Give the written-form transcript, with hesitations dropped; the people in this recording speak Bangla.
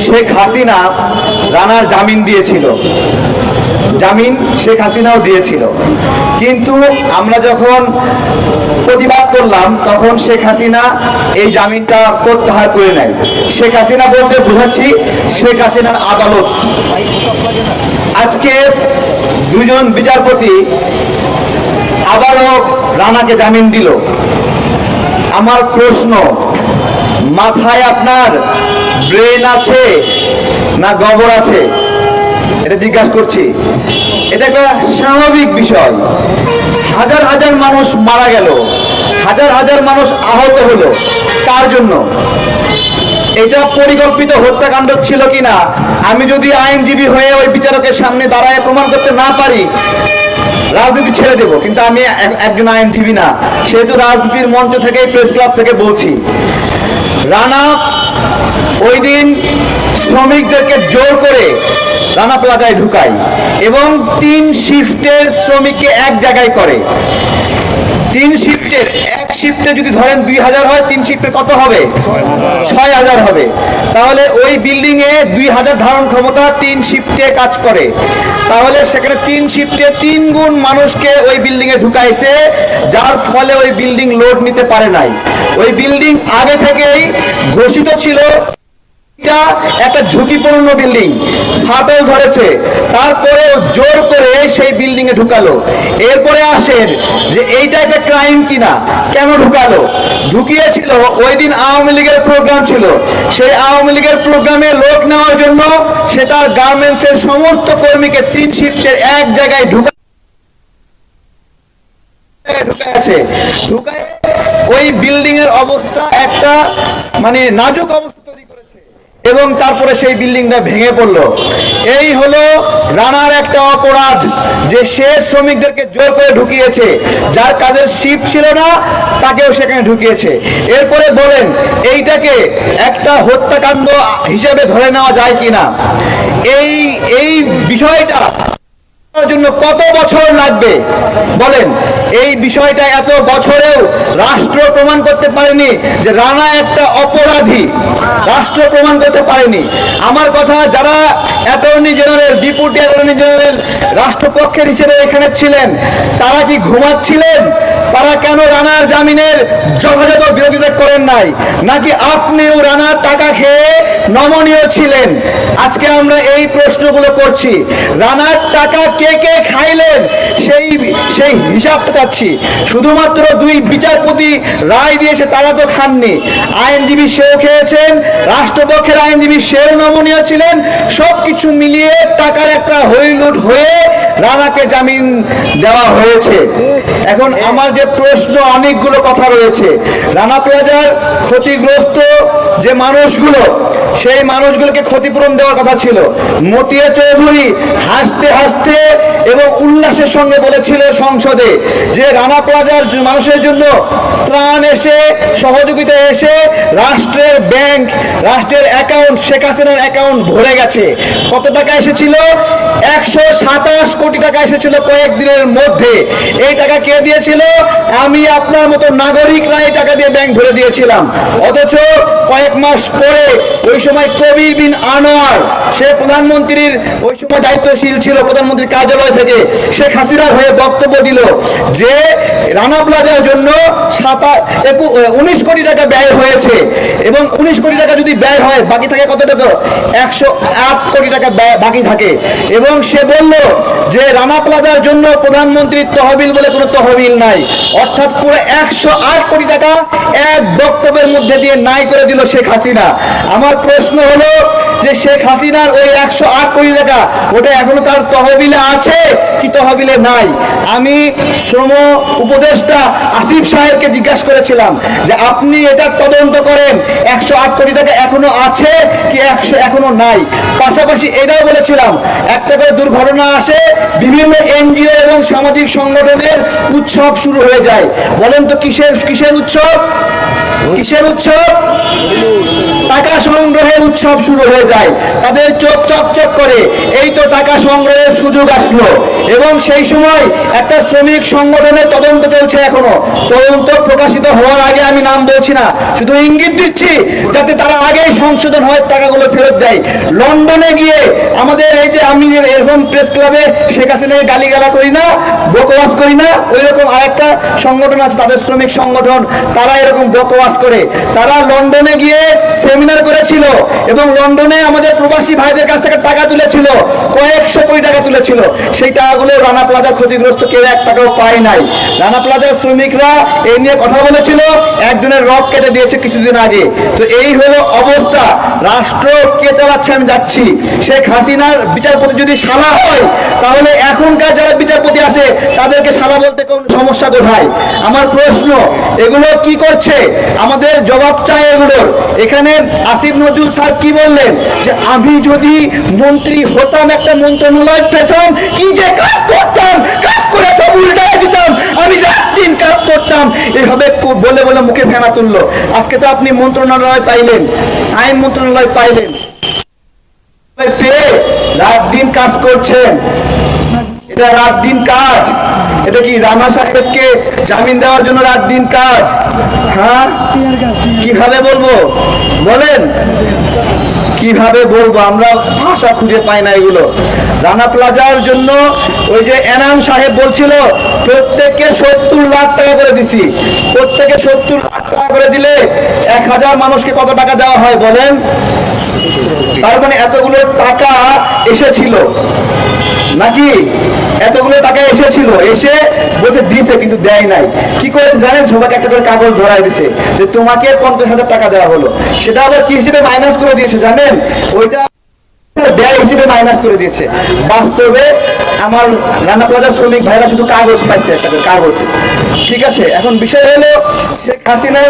শেখ হাসিনা রানার জামিন দিয়েছিল, জামিন শেখ হাসিনাও দিয়েছিল, কিন্তু আমরা যখন প্রতিবাদ করলাম তখন শেখ হাসিনা এই জামিনটা প্রত্যাহার করে নেয়। শেখ হাসিনা বলতে বোঝাচ্ছি শেখ হাসিনার আদালত। আজকে দুজন বিচারপতি আবারও রানাকে জামিন দিল। আমার প্রশ্ন, মাথায় আপনার ব্রেন আছে না গোবর আছে? এটা জিজ্ঞাসা করছি। এটা একটা স্বাভাবিক বিষয়। হাজার হাজার মানুষ মারা গেল, হাজার হাজার মানুষ আহত হলো, কার জন্য? এটা পরিকল্পিত হত্যাকাণ্ড ছিল কিনা আমি যদি আইনজীবী হয়ে ওই বিচারকের সামনে দাঁড়ায় প্রমাণ করতে না পারি, রাজনীতি ছেড়ে দেব। কিন্তু আমি একজন আইনজীবী না, সেহেতু রাজনীতির মঞ্চ থেকে, প্রেস ক্লাব থেকে বলছি, রানা ওই দিন শ্রমিকদেরকে জোর করে রানা প্লাজায় ঢুকায় এবং 3 শিফটের শ্রমিককে এক জায়গায় করে। 3 শিফটের, এক শিফটে যদি ধরেন 2000 হয়, 3 শিফটের কত হবে? 6000 হবে। তাহলে ওই বিল্ডিং এ 2000 ধারণ ক্ষমতা 3 শিফটে কাজ করে। তাহলে সেখানে 3 শিফটে 3 গুণ মানুষকে ওই বিল্ডিং এ ঢুকাইছে, যার ফলে ওই বিল্ডিং লোড নিতে পারে নাই। ওই বিল্ডিং আগে থেকেই ঘোষিত ছিল এটা একটা ঝুঁকিপূর্ণ বিল্ডিং, ফাটল ধরেছে, তারপরে জোর করে সেই বিল্ডিং এ ঢুকালো। এরপরে আসেন যে এইটা একটা ক্রাইম কিনা, কেন ঢুকালো? ঢুকিয়েছিল ওই দিন আওয়ামী লীগের প্রোগ্রাম ছিল, সেই আওয়ামী লীগের প্রোগ্রামে লোক নেওয়ার জন্য সে তার গার্মেন্টস এর সমস্ত কর্মীকে 3 শিফটের এক জায়গায় ঢুকাইছে। ঢুকায় ওই বিল্ডিং এর অবস্থা একটা মানে নাজুক অবস্থা তৈরি করেছে এবং তারপরে সেই বিল্ডিংটা ভেঙে পড়লো। এই হলো রানার একটা অপরাধ, যে সে শ্রমিকদেরকে জোর করে ঢুকিয়েছে, যার কাজের শিফট ছিল না তাকেও সেখানে ঢুকিয়েছে। এরপরে বলেন এইটাকে একটা হত্যাকাণ্ড হিসেবে ধরে নেওয়া যায় কিনা? এই বিষয়টা জন্য কত বছর লাগবে বলেন? এই বিষয়টা এত বছরেও রাষ্ট্র প্রমাণ করতে পারেনি যে রানা একটা অপরাধী, রাষ্ট্র প্রমাণ করতে পারেনি। আমার কথা, যারা attorney general, deputy attorney general রাষ্ট্রপক্ষের হিসেবে এখানে ছিলেন, তারা কি ঘুমাচ্ছিলেন? তারা কেন রানার জামিনের যথাযথ বিরোধিতা করেন নাই? নাকি আপনিও রানার টাকা খেয়ে নমনীয় ছিলেন? আজকে আমরা এই প্রশ্নগুলো করছি। রানার টাকা কে কে খাইলেন সেই হিসাবটা চাচ্ছি। শুধুমাত্র 2 বিচারপতি রায় দিয়েছে, তারা তো খাননি। আইনজীবী সেও খেয়েছেন, রাষ্ট্রপক্ষের আইনজীবী সেও নমনীয় ছিলেন। সবকিছু মিলিয়ে টাকার একটা হইলুট হয়ে রানাকে জামিন দেওয়া হয়েছে। এখন আমার যে প্রশ্ন, অনেকগুলো কথা রয়েছে। রানা প্লাজার ক্ষতিগ্রস্ত যে মানুষগুলো, সেই মানুষগুলোকে ক্ষতিপূরণ দেওয়ার কথা ছিল। মতিয়া চৌধুরী হাসতে হাসতে এবং উল্লাসের সঙ্গে বলেছিল সংসদে যে রানা প্লাজার মানুষের জন্য ত্রাণ এসে, সহযোগিতা এসে রাষ্ট্রের ব্যাংক, রাষ্ট্রের অ্যাকাউন্ট, শেখ হাসিনার অ্যাকাউন্ট ভরে গেছে। কত টাকা এসেছিল? 127 কোটি টাকা এসেছিল কয়েকদিনের মধ্যে। এই টাকা কে দিয়েছিল? আমি আপনার মতো নাগরিকরা এই টাকা দিয়ে ব্যাংক ভরে দিয়েছিলাম। অথচ কয়েক মাস পরে ওই সময় কবির বিন আনোয়ার, সে প্রধানমন্ত্রীর ওই সময় দায়িত্বশীল ছিল প্রধানমন্ত্রীর কার্যালয় থেকে, শেখ হাসিনার হয়ে বক্তব্য দিল যে রানা প্লাজার জন্য 19 কোটি টাকা ব্যয় হয়েছে এবং 19 কোটি টাকা যদি ব্যয় হয়, বাকি থাকে কত টাকা? 108 কোটি টাকা বাকি থাকে। এবং সে বলল যে রানা প্লাজার জন্য প্রধানমন্ত্রীর তহবিল বলে কোনো তহবিল নাই। অর্থাৎ পুরো 108 কোটি টাকা এক বক্তব্যের মধ্যে দিয়ে নাই করে দিল শেখ হাসিনা। আমার প্রশ্ন হলো যে শেখ হাসিনার ওই 108 কোটি টাকা, ওটা এখনো তার তহবিলে আছে কি তহবিলে নাই? আমি শ্রম উপদেষ্টা আসিফ সাহেবকে জিজ্ঞাসা করেছিলাম যে আপনি এটা তদন্ত করেন, 108 কোটি টাকা এখনো আছে কি এখনো নাই? পাশাপাশি এটাও বলেছিলাম, একটা করে দুর্ঘটনা আসে, বিভিন্ন এনজিও এবং সামাজিক সংগঠনের উৎসব শুরু হয়ে যায়। বলেন তো কিসের কিসের উৎসব? কিসের উৎসব? টাকা সংগ্রহের উৎসব শুরু হয়ে যায়। তাদের চোখ চকচক করে, এই তো টাকা সংগ্রহের সুযোগ আসলো। এবং সেই সময় একটা শ্রমিক সংগঠনের তদন্ত চলছে এখনো। তদন্ত প্রকাশিত হওয়ার আগে আমি নাম বলছি না, শুধু ইঙ্গিত দিচ্ছি যাতে তারা আগেই সংশোধন হয়, টাকাগুলো ফেরত দেয়। লন্ডনে গিয়ে আমাদের এই যে আমি এরকম প্রেস ক্লাবে শেখ হাসিনাকে গালিগালা করি না, বকওয়াজ করি না, ওই রকম আরেকটা সংগঠন আছে তাদের শ্রমিক সংগঠন, তারা এরকম বকওয়াজ করে। তারা লন্ডনে গিয়ে সেমিনার করেছিল এবং লন্ডনে আমাদের প্রবাসী ভাইদের কাছ থেকে টাকা তুলেছিল, কয়েকশো কোটি টাকা তুলেছিল। সেই টাকাগুলো রানা প্লাজা ক্ষতিগ্রস্ত কেউ 1 টাকাও পায় নাই। রানা প্লাজার শ্রমিকরা এই নিয়ে কথা বলেছিল, একজনের রক কেটে দিয়েছে কিছুদিন আগে। তো এই হলো অবস্থা। রাষ্ট্র কে চালাচ্ছে আমি যাচ্ছি। শেখ হাসিনার বিচারপতি যদি শালা হয়, তাহলে এখনকার যারা বিচারপতি আছে তাদেরকে শালা বলতে কোন সমস্যা কোথায়? আমার প্রশ্ন, এগুলো কি করছে? আমাদের জবাব চাই এগুলোর। এখানে আসিফ নজরুল স্যার কি বললেন, যে আমি যদি মন্ত্রী হতাম, একটা মন্ত্রণালয় পেতাম, কি যে কাজ করতাম, কাজ করে সব উল্টায় দিতাম, আমি রাত দিন কাজ করতাম, এভাবে বলে বলে মুখে ফেনা তুললো। আজকে তো আপনি মন্ত্রণালয় পাইলেন, আইন মন্ত্রণালয় পাইলেন, পেয়ে রাত দিন কাজ করছেন। এটা রাত দিন কাজ? এটা কি রানা সাহেবকে জামিন দেওয়ার জন্য রাত দিন কাজ? হ্যাঁ, কিভাবে বলবো বলেন? কিভাবে বলবো? আমরা ভাষা খুঁজে পাই না এগুলো। রানা প্লাজার জন্য ওই যে এনাম সাহেব বলছিল প্রত্যেককে 70 লাখ টাকা করে দিছি। প্রত্যেকে 70 লাখ টাকা করে দিলে 1000 মানুষকে কত টাকা দেওয়া হয় বলেন? তার মানে এতগুলো টাকা এসেছিল নাকি? এতগুলো টাকা এসেছিল, এসে বলছে দিছে কিন্তু দেয় নাই। কি করেছে জানেন? সবাইকে একটা করে কাগজ ধরাই দিছে যে তোমাকে 50,000 টাকা দেওয়া হলো। সেটা আবার কি হিসেবে মাইনাস করে দিয়েছে জানেন? ওইটা ব্যয় হিসেবে মাইনাস করে দিয়েছে। বাস্তবে আমার রানা প্লাজার শ্রমিক ভাইরা শুধু কাগজ পাইছে, একটা করে কাগজ। ঠিক আছে, এখন বিষয় হলো শেখ হাসিনা